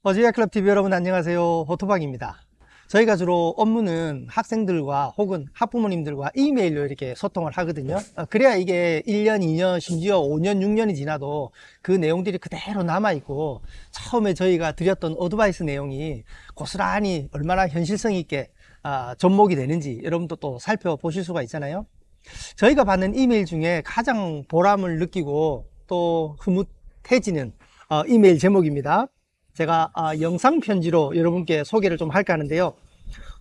어지야클럽TV 여러분 안녕하세요. 호토박입니다. 저희가 주로 업무는 학생들과 혹은 학부모님들과 이메일로 이렇게 소통을 하거든요. 그래야 이게 1년, 2년, 심지어 5년, 6년이 지나도 그 내용들이 그대로 남아있고 처음에 저희가 드렸던 어드바이스 내용이 고스란히 얼마나 현실성 있게 접목이 되는지 여러분도 또 살펴보실 수가 있잖아요. 저희가 받는 이메일 중에 가장 보람을 느끼고 또 흐뭇해지는 이메일 제목입니다. 제가 영상 편지로 여러분께 소개를 좀 할까 하는데요.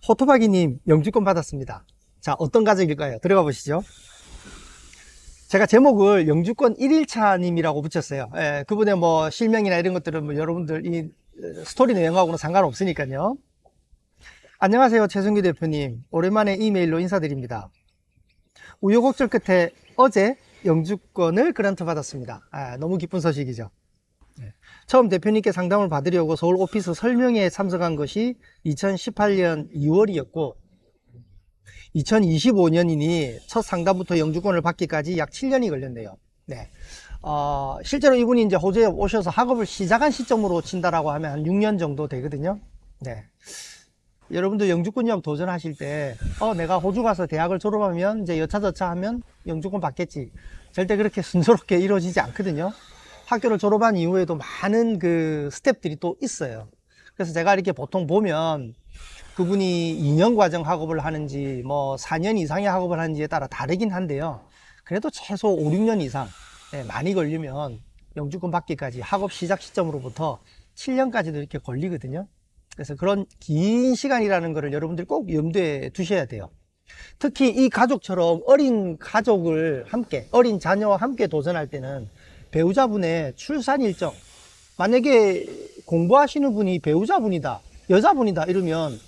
호토바기님 영주권 받았습니다. 자, 어떤 가족일까요? 들어가 보시죠. 제가 제목을 영주권 1일차 님이라고 붙였어요. 그분의 뭐 실명이나 이런 것들은 뭐 여러분들 이 스토리 내용하고는 상관없으니까요. 안녕하세요, 최승규 대표님. 오랜만에 이메일로 인사드립니다. 우여곡절 끝에 어제 영주권을 그란트 받았습니다. 너무 기쁜 소식이죠. 처음 대표님께 상담을 받으려고 서울 오피스 설명회에 참석한 것이 2018년 2월이었고 2025년이니 첫 상담부터 영주권을 받기까지 약 7년이 걸렸네요. 실제로 이분이 이제 호주에 오셔서 학업을 시작한 시점으로 친다라고 하면 한 6년 정도 되거든요. 여러분들 영주권 유학 도전하실 때 내가 호주 가서 대학을 졸업하면 이제 여차저차 하면 영주권 받겠지, 절대 그렇게 순조롭게 이루어지지 않거든요. 학교를 졸업한 이후에도 많은 그 스텝들이 또 있어요. 그래서 제가 이렇게 보통 보면 그분이 2년 과정 학업을 하는지 뭐 4년 이상의 학업을 하는지에 따라 다르긴 한데요. 그래도 최소 5, 6년 이상 많이 걸리면 영주권 받기까지 학업 시작 시점으로부터 7년까지도 이렇게 걸리거든요. 그래서 그런 긴 시간이라는 것을 여러분들이 꼭 염두에 두셔야 돼요. 특히 이 가족처럼 어린 가족을 함께, 어린 자녀와 함께 도전할 때는 배우자분의 출산 일정, 만약에 공부하시는 분이 배우자분이다, 여자분이다 이러면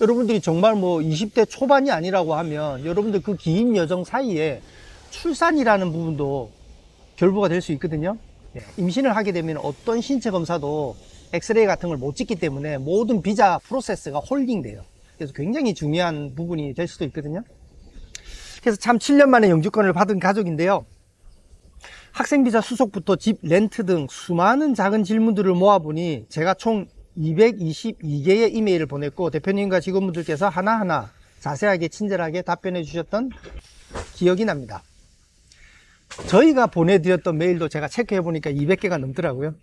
여러분들이 정말 뭐 20대 초반이 아니라고 하면 여러분들 그 긴 여정 사이에 출산이라는 부분도 결부가 될 수 있거든요. 임신을 하게 되면 어떤 신체 검사도 엑스레이 같은 걸 못 찍기 때문에 모든 비자 프로세스가 홀딩돼요. 그래서 굉장히 중요한 부분이 될 수도 있거든요. 그래서 참 7년 만에 영주권을 받은 가족인데요. 학생비자 수속부터 집 렌트 등 수많은 작은 질문들을 모아보니 제가 총 222개의 이메일을 보냈고 대표님과 직원분들께서 하나하나 자세하게 친절하게 답변해 주셨던 기억이 납니다. 저희가 보내드렸던 메일도 제가 체크해 보니까 200개가 넘더라고요.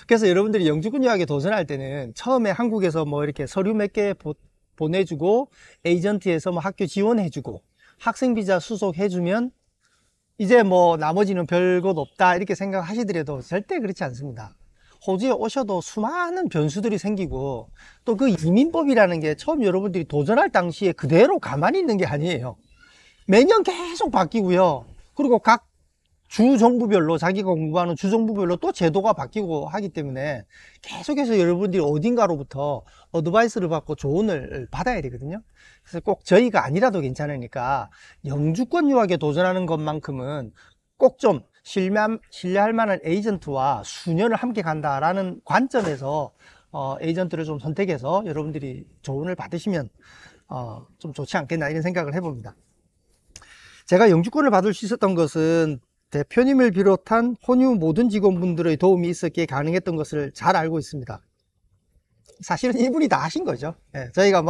그래서 여러분들이 영주권 유학에 도전할 때는 처음에 한국에서 뭐 이렇게 서류 몇 개 보내주고 에이전트에서 뭐 학교 지원해주고 학생비자 수속해주면 이제 뭐 나머지는 별것 없다 이렇게 생각하시더라도 절대 그렇지 않습니다. 호주에 오셔도 수많은 변수들이 생기고 또 그 이민법이라는 게 처음 여러분들이 도전할 당시에 그대로 가만히 있는 게 아니에요. 매년 계속 바뀌고요. 그리고 각 주정부별로, 자기가 공부하는 주정부별로 또 제도가 바뀌고 하기 때문에 계속해서 여러분들이 어딘가로부터 어드바이스를 받고 조언을 받아야 되거든요. 그래서 꼭 저희가 아니라도 괜찮으니까 영주권 유학에 도전하는 것만큼은 꼭 좀 신뢰할 만한 에이전트와 수년을 함께 간다라는 관점에서 에이전트를 좀 선택해서 여러분들이 조언을 받으시면 좀 좋지 않겠나 이런 생각을 해봅니다. 제가 영주권을 받을 수 있었던 것은 대표님을 비롯한 혼유 모든 직원분들의 도움이 있었기에 가능했던 것을 잘 알고 있습니다. 사실은 이분이 다 하신 거죠. 저희가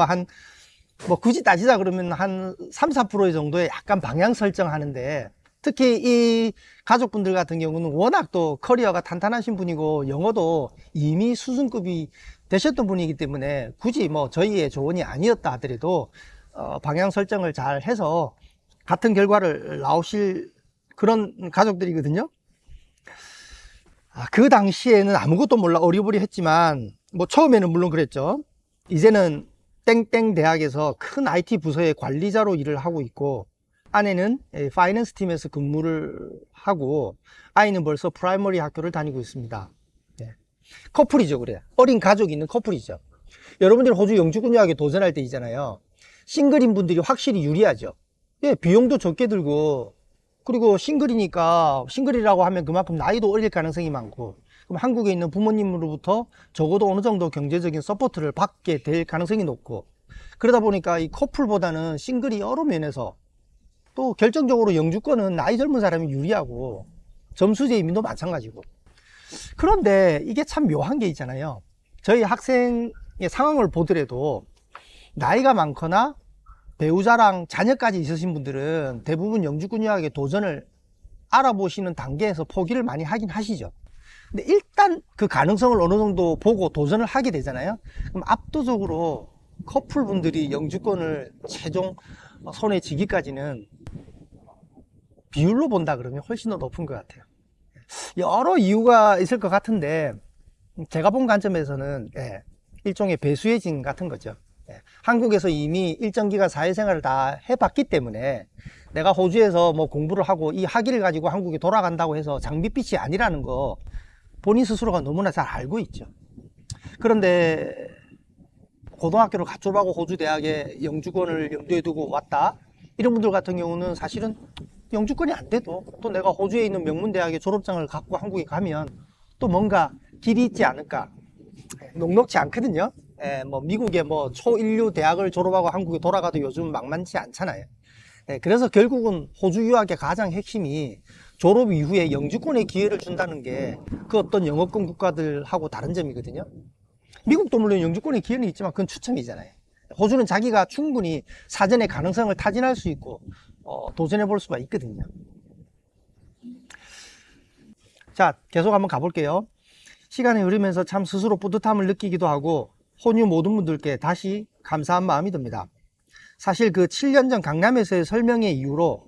굳이 따지자 그러면 한 3, 4% 정도의 약간 방향 설정하는데, 특히 이 가족분들 같은 경우는 워낙 또 커리어가 탄탄하신 분이고 영어도 이미 수준급이 되셨던 분이기 때문에 굳이 뭐 저희의 조언이 아니었다 하더라도 방향 설정을 잘 해서 같은 결과를 나오실 그런 가족들이거든요. 그 당시에는 아무것도 몰라 어리버리했지만 뭐 처음에는 물론 그랬죠. 이제는 땡땡 대학에서 큰 IT 부서의 관리자로 일을 하고 있고 아내는 파이낸스 팀에서 근무를 하고 아이는 벌써 프라이머리 학교를 다니고 있습니다. 커플이죠. 그래, 어린 가족이 있는 커플이죠. 여러분들 호주 영주권 유학에 도전할 때 있잖아요, 싱글인 분들이 확실히 유리하죠. 비용도 적게 들고, 그리고 싱글이라고 하면 그만큼 나이도 어릴 가능성이 많고, 그럼 한국에 있는 부모님으로부터 적어도 어느 정도 경제적인 서포트를 받게 될 가능성이 높고, 그러다 보니까 이 커플보다는 싱글이 여러 면에서, 또 결정적으로 영주권은 나이 젊은 사람이 유리하고 점수제 이민도 마찬가지고, 그런데 이게 참 묘한 게 있잖아요. 저희 학생의 상황을 보더라도 나이가 많거나 배우자랑 자녀까지 있으신 분들은 대부분 영주권 유학에 도전을 알아보시는 단계에서 포기를 많이 하긴 하시죠. 근데 일단 그 가능성을 어느 정도 보고 도전을 하게 되잖아요. 그럼 압도적으로 커플분들이 영주권을 최종 손에 쥐기까지는 비율로 본다 그러면 훨씬 더 높은 것 같아요. 여러 이유가 있을 것 같은데 제가 본 관점에서는 일종의 배수의 진 같은 거죠. 한국에서 이미 일정 기간 사회생활을 다 해봤기 때문에 내가 호주에서 뭐 공부를 하고 이 학위를 가지고 한국에 돌아간다고 해서 장밋빛이 아니라는 거 본인 스스로가 너무나 잘 알고 있죠. 그런데 고등학교를 갓 졸업하고 호주 대학에 영주권을 염두에 두고 왔다, 이런 분들 같은 경우는 사실은 영주권이 안 돼도 또 내가 호주에 있는 명문대학의 졸업장을 갖고 한국에 가면 또 뭔가 길이 있지 않을까, 녹록지 않거든요. 뭐 미국의 뭐 초일류 대학을 졸업하고 한국에 돌아가도 요즘 만만치 않잖아요. 그래서 결국은 호주 유학의 가장 핵심이 졸업 이후에 영주권의 기회를 준다는 게 그 어떤 영어권 국가들하고 다른 점이거든요. 미국도 물론 영주권의 기회는 있지만 그건 추첨이잖아요. 호주는 자기가 충분히 사전에 가능성을 타진할 수 있고 도전해 볼 수가 있거든요. 자, 계속 한번 가볼게요. 시간이 흐르면서 참 스스로 뿌듯함을 느끼기도 하고 혼유 모든 분들께 다시 감사한 마음이 듭니다. 사실 그 7년 전 강남에서의 설명의 이후로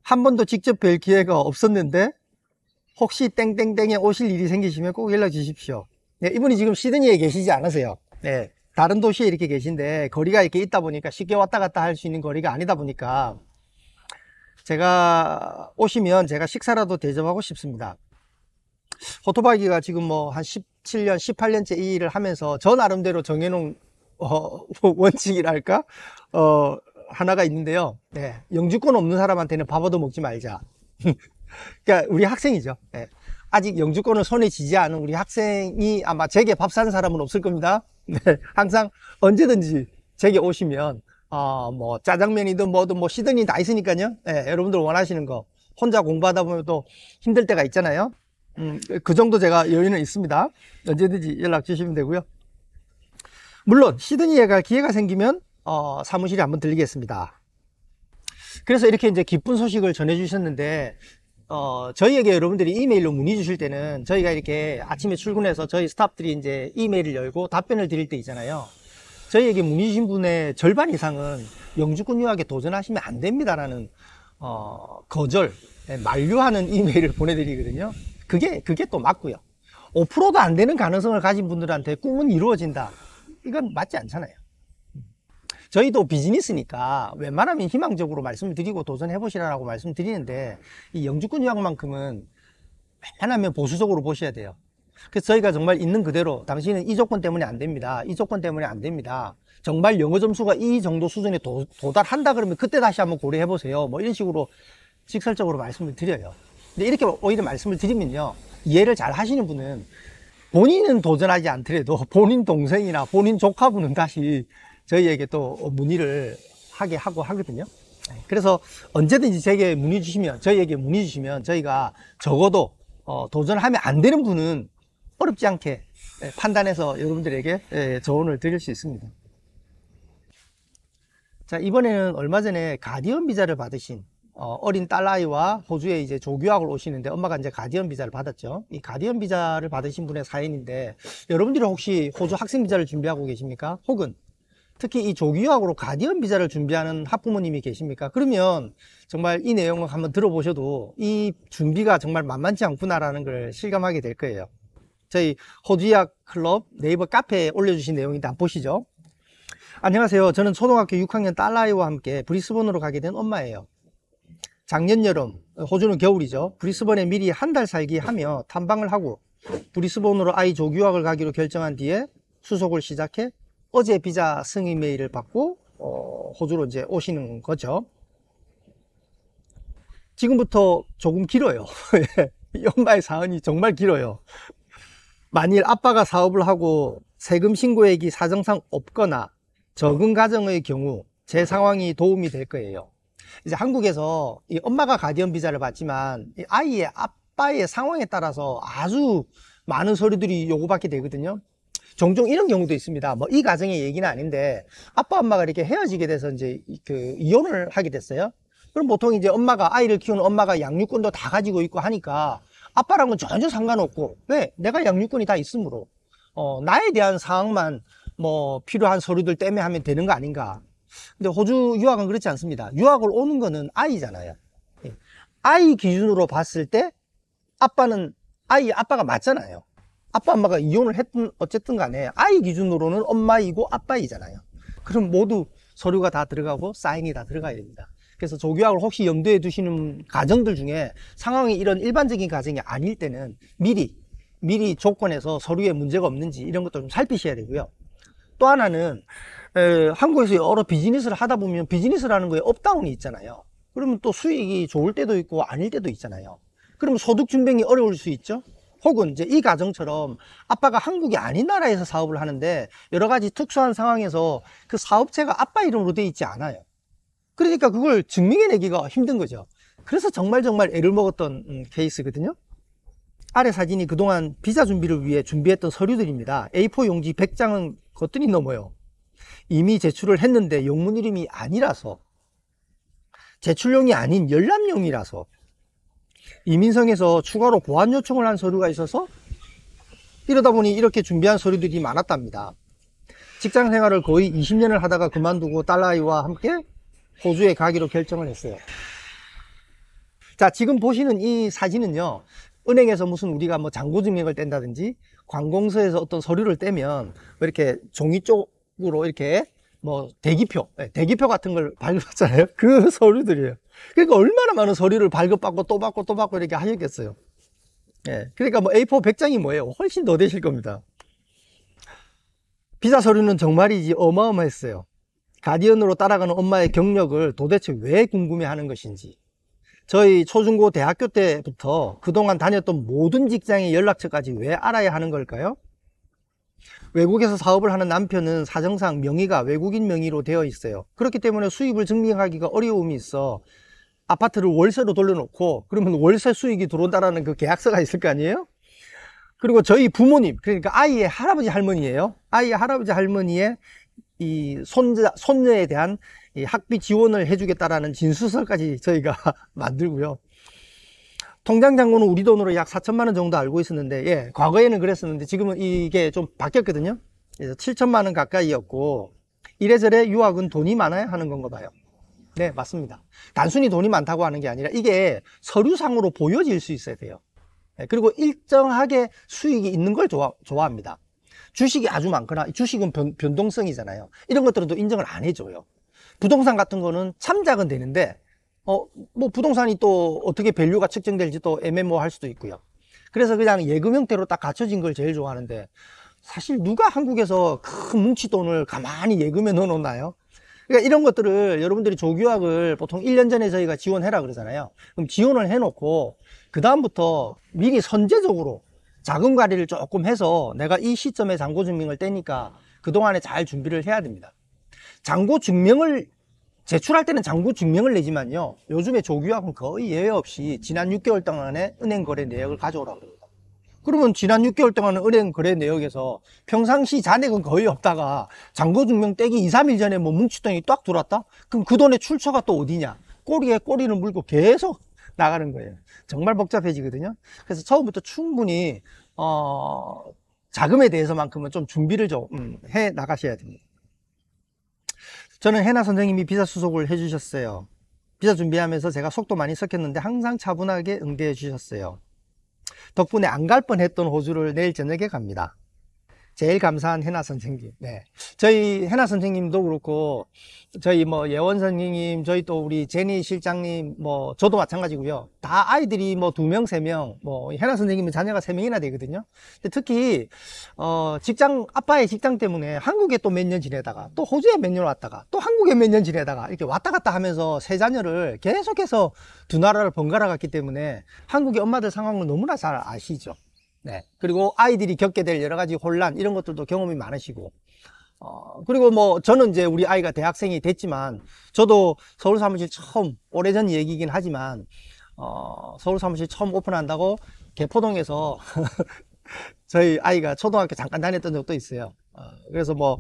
한 번도 직접 뵐 기회가 없었는데 혹시 땡땡땡에 오실 일이 생기시면 꼭 연락 주십시오. 네, 이분이 지금 시드니에 계시지 않으세요. 네, 다른 도시에 이렇게 계신데 거리가 이렇게 있다 보니까 쉽게 왔다 갔다 할 수 있는 거리가 아니다 보니까 제가 오시면 제가 식사라도 대접하고 싶습니다. 호토바이기가 지금 뭐 한 17년, 18년째 이 일을 하면서 저 나름대로 정해놓은 원칙이랄까? 하나가 있는데요. 네, 영주권 없는 사람한테는 밥 얻어 먹지 말자. 그러니까 우리 학생이죠. 네, 아직 영주권을 손에 쥐지 않은 우리 학생이 아마 제게 밥 사는 사람은 없을 겁니다. 네, 항상 언제든지 제게 오시면 뭐 짜장면이든 뭐든 뭐 시드니 다 있으니까요. 네, 여러분들 원하시는 거 혼자 공부하다 보면 또 힘들 때가 있잖아요. 그 정도 제가 여유는 있습니다. 언제든지 연락 주시면 되고요. 물론 시드니에 갈 기회가 생기면 사무실에 한번 들리겠습니다. 그래서 이렇게 이제 기쁜 소식을 전해 주셨는데 저희에게 여러분들이 이메일로 문의 주실 때는 저희가 이렇게 아침에 출근해서 저희 스태프들이 이제 이메일을 열고 답변을 드릴 때 있잖아요. 저희에게 문의 주신 분의 절반 이상은 영주권 유학에 도전하시면 안 됩니다라는 거절, 만류하는 이메일을 보내드리거든요. 그게 또 맞고요. 5%도 안 되는 가능성을 가진 분들한테 꿈은 이루어진다, 이건 맞지 않잖아요. 저희도 비즈니스니까 웬만하면 희망적으로 말씀을 드리고 도전해 보시라고 말씀드리는데 이 영주권 유학만큼은 웬만하면 보수적으로 보셔야 돼요. 그래서 저희가 정말 있는 그대로 당신은 이 조건 때문에 안 됩니다, 이 조건 때문에 안 됩니다, 정말 영어 점수가 이 정도 수준에 도달한다 그러면 그때 다시 한번 고려해 보세요, 뭐 이런 식으로 직설적으로 말씀을 드려요. 근데 이렇게 오히려 말씀을 드리면요, 이해를 잘 하시는 분은 본인은 도전하지 않더라도 본인 동생이나 본인 조카분은 다시 저희에게 또 문의를 하게 하고 하거든요. 그래서 언제든지 저희에게 문의 주시면 저희가 적어도 도전하면 안 되는 분은 어렵지 않게 판단해서 여러분들에게 조언을 드릴 수 있습니다. 자, 이번에는 얼마 전에 가디언 비자를 받으신 어린 딸아이와 호주에 이제 조교학을 오시는데 엄마가 이제 가디언 비자를 받았죠. 이 가디언 비자를 받으신 분의 사연인데 여러분들이 혹시 호주 학생 비자를 준비하고 계십니까? 혹은 특히 이 조교학으로 가디언 비자를 준비하는 학부모님이 계십니까? 그러면 정말 이 내용을 한번 들어보셔도 이 준비가 정말 만만치 않구나라는 걸 실감하게 될 거예요. 저희 호주학 클럽 네이버 카페에 올려주신 내용인데 한번 보시죠. 안녕하세요. 저는 초등학교 6학년 딸아이와 함께 브리스번으로 가게 된 엄마예요. 작년 여름, 호주는 겨울이죠. 브리스번에 미리 한 달 살기 하며 탐방을 하고 브리스번으로 아이 조교학을 가기로 결정한 뒤에 수속을 시작해 어제 비자 승인 메일을 받고 호주로 이제 오시는 거죠. 지금부터 조금 길어요. 이 엄마의 사연이 정말 길어요. 만일 아빠가 사업을 하고 세금 신고액이 사정상 없거나 적은 가정의 경우 제 상황이 도움이 될 거예요. 이제 한국에서 이 엄마가 가디언 비자를 받지만 이 아이의 아빠의 상황에 따라서 아주 많은 서류들이 요구받게 되거든요. 종종 이런 경우도 있습니다. 뭐 이 가정의 얘기는 아닌데 아빠 엄마가 이렇게 헤어지게 돼서 이제 그 이혼을 하게 됐어요. 그럼 보통 이제 엄마가, 아이를 키우는 엄마가 양육권도 다 가지고 있고 하니까 아빠랑은 전혀 상관없고, 왜? 내가 양육권이 다 있으므로 나에 대한 사항만 뭐 필요한 서류들 때문에 하면 되는 거 아닌가. 근데 호주 유학은 그렇지 않습니다. 유학을 오는 거는 아이잖아요. 아이 기준으로 봤을 때 아빠는 아빠가 맞잖아요. 아빠 엄마가 이혼을 했든 어쨌든 간에 아이 기준으로는 엄마이고 아빠이잖아요. 그럼 모두 서류가 다 들어가고 사인이 다 들어가야 됩니다. 그래서 조교학을 혹시 염두에 두시는 가정들 중에 상황이 이런 일반적인 가정이 아닐 때는 미리 조건에서 서류에 문제가 없는지 이런 것도 좀 살피셔야 되고요. 또 하나는 한국에서 여러 비즈니스를 하다 보면 비즈니스라는 거에 업다운이 있잖아요. 그러면 또 수익이 좋을 때도 있고 아닐 때도 있잖아요. 그럼 소득 증명이 어려울 수 있죠. 혹은 이제 이 가정처럼 아빠가 한국이 아닌 나라에서 사업을 하는데 여러 가지 특수한 상황에서 그 사업체가 아빠 이름으로 되어 있지 않아요. 그러니까 그걸 증명해내기가 힘든 거죠. 그래서 정말 애를 먹었던 케이스거든요. 아래 사진이 그동안 비자 준비를 위해 준비했던 서류들입니다. A4 용지 100장은 거뜬히 넘어요. 이미 제출을 했는데 영문 이름이 아니라서, 제출용이 아닌 열람용이라서, 이민성에서 추가로 보완 요청을 한 서류가 있어서 이러다 보니 이렇게 준비한 서류들이 많았답니다. 직장 생활을 거의 20년을 하다가 그만두고 딸아이와 함께 호주에 가기로 결정을 했어요. 자, 지금 보시는 이 사진은요, 은행에서 무슨 우리가 뭐 잔고증명을 뗀다든지 관공서에서 어떤 서류를 떼면 이렇게 종이 쪽으로 이렇게 뭐 대기표 같은 걸 발급받잖아요. 그 서류들이에요. 그러니까 얼마나 많은 서류를 발급받고 또 받고 또 받고 이렇게 하셨겠어요. 예. 그러니까 뭐 A4 100장이 뭐예요? 훨씬 더 되실 겁니다. 비자 서류는 정말이지 어마어마했어요. 가디언으로 따라가는 엄마의 경력을 도대체 왜 궁금해 하는 것인지, 저희 초중고 대학교 때부터 그동안 다녔던 모든 직장의 연락처까지 왜 알아야 하는 걸까요? 외국에서 사업을 하는 남편은 사정상 명의가 외국인 명의로 되어 있어요. 그렇기 때문에 수입을 증명하기가 어려움이 있어 아파트를 월세로 돌려놓고 그러면 월세 수익이 들어온다라는 그 계약서가 있을 거 아니에요? 그리고 저희 부모님, 그러니까 아이의 할아버지 할머니예요. 아이의 할아버지 할머니의 이 손녀에 대한 이 학비 지원을 해주겠다라는 진술서까지 저희가 만들고요. 통장 잔고는 우리 돈으로 약 4천만 원 정도 알고 있었는데, 예, 과거에는 그랬었는데 지금은 이게 좀 바뀌었거든요. 그래서 7천만 원 가까이였고, 이래저래 유학은 돈이 많아야 하는 건가 봐요. 네, 맞습니다. 단순히 돈이 많다고 하는 게 아니라 이게 서류상으로 보여질 수 있어야 돼요. 그리고 일정하게 수익이 있는 걸 좋아합니다. 주식이 아주 많거나, 주식은 변동성이잖아요. 이런 것들은 또 인정을 안 해줘요. 부동산 같은 거는 참작은 되는데 뭐 부동산이 또 어떻게 밸류가 측정될지 또 애매모호할 수도 있고요. 그래서 그냥 예금 형태로 딱 갖춰진 걸 제일 좋아하는데, 사실 누가 한국에서 큰 뭉치돈을 가만히 예금에 넣어 놓나요? 그러니까 이런 것들을 여러분들이 조교학을 보통 1년 전에 저희가 지원해라 그러잖아요. 그럼 지원을 해놓고 그 다음부터 미리 선제적으로 자금 관리를 조금 해서 내가 이 시점에 잔고증명을 떼니까 그동안에 잘 준비를 해야 됩니다. 잔고증명을 제출할 때는 잔고증명을 내지만요, 요즘에 조교학은 거의 예외 없이 지난 6개월 동안의 은행 거래 내역을 가져오라고 합니다. 그러면 지난 6개월 동안의 은행 거래 내역에서 평상시 잔액은 거의 없다가 잔고증명 떼기 2, 3일 전에 뭐 뭉치돈이 딱 들어왔다? 그럼 그 돈의 출처가 또 어디냐? 꼬리에 꼬리를 물고 계속 나가는 거예요. 정말 복잡해지거든요. 그래서 처음부터 충분히 자금에 대해서만큼은 좀 준비를 좀 해 나가셔야 됩니다. 저는 해나 선생님이 비자 수속을 해주셨어요. 비자 준비하면서 제가 속도 많이 섞였는데 항상 차분하게 응대해 주셨어요. 덕분에 안 갈 뻔했던 호주를 내일 저녁에 갑니다. 제일 감사한 해나 선생님. 네. 저희 해나 선생님도 그렇고, 저희 뭐 예원 선생님, 저희 또 우리 제니 실장님, 뭐 저도 마찬가지고요. 다 아이들이 뭐 2명, 3명, 뭐 해나 선생님은 자녀가 3명이나 되거든요. 근데 특히 아빠의 직장 때문에 한국에 또 몇 년 지내다가 또 호주에 몇 년 왔다가 또 한국에 몇 년 지내다가 이렇게 왔다 갔다 하면서 세 자녀를 계속해서 두 나라를 번갈아 갔기 때문에 한국의 엄마들 상황을 너무나 잘 아시죠. 네. 그리고 아이들이 겪게 될 여러 가지 혼란, 이런 것들도 경험이 많으시고, 그리고 뭐, 저는 이제 우리 아이가 대학생이 됐지만, 저도 서울 사무실 처음, 오래전 얘기긴 하지만, 서울 사무실 처음 오픈한다고 개포동에서 저희 아이가 초등학교 잠깐 다녔던 적도 있어요. 그래서 뭐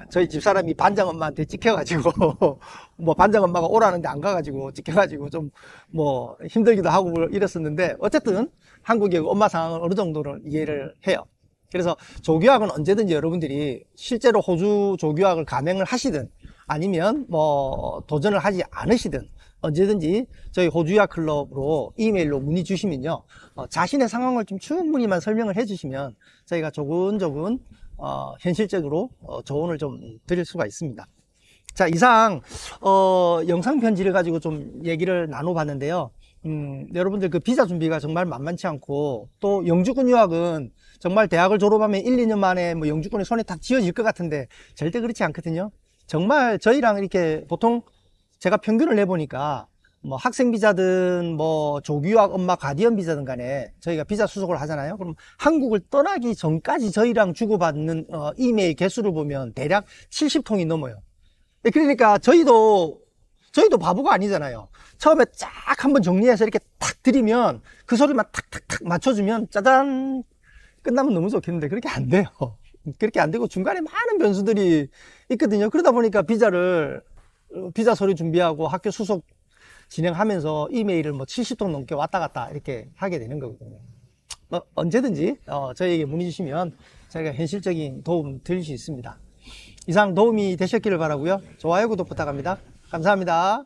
저희 집사람이 반장 엄마한테 찍혀가지고 뭐 반장 엄마가 오라는데 안 가가지고 찍혀가지고 좀 뭐 힘들기도 하고 이랬었는데, 어쨌든 한국의 엄마 상황을 어느 정도는 이해를 해요. 그래서 조교학은 언제든지 여러분들이 실제로 호주 조교학을 감행을 하시든 아니면 뭐 도전을 하지 않으시든 언제든지 저희 호주학 클럽으로 이메일로 문의 주시면요, 자신의 상황을 좀 충분히만 설명을 해 주시면 저희가 조근조근 현실적으로 조언을 좀 드릴 수가 있습니다. 자, 이상 영상 편지를 가지고 좀 얘기를 나눠 봤는데요. 여러분들 그 비자 준비가 정말 만만치 않고, 또 영주권 유학은 정말 대학을 졸업하면 1, 2년 만에 뭐 영주권이 손에 탁 쥐어질 것 같은데 절대 그렇지 않거든요. 정말 저희랑 이렇게 보통 제가 평균을 내보니까 뭐 학생 비자든 뭐 조교학 엄마 가디언 비자든 간에 저희가 비자 수속을 하잖아요. 그럼 한국을 떠나기 전까지 저희랑 주고받는 이메일 개수를 보면 대략 70통이 넘어요. 그러니까 저희도 바보가 아니잖아요. 처음에 쫙 한번 정리해서 이렇게 탁 드리면 그 소리만 탁탁탁 맞춰주면 짜잔 끝나면 너무 좋겠는데 그렇게 안 돼요. 그렇게 안 되고 중간에 많은 변수들이 있거든요. 그러다 보니까 비자 서류 준비하고 학교 수속 진행하면서 이메일을 뭐 70통 넘게 왔다 갔다 이렇게 하게 되는 거거든요. 언제든지 저희에게 문의 주시면 저희가 현실적인 도움 드릴 수 있습니다. 이상 도움이 되셨기를 바라고요. 좋아요, 구독 부탁합니다. 감사합니다.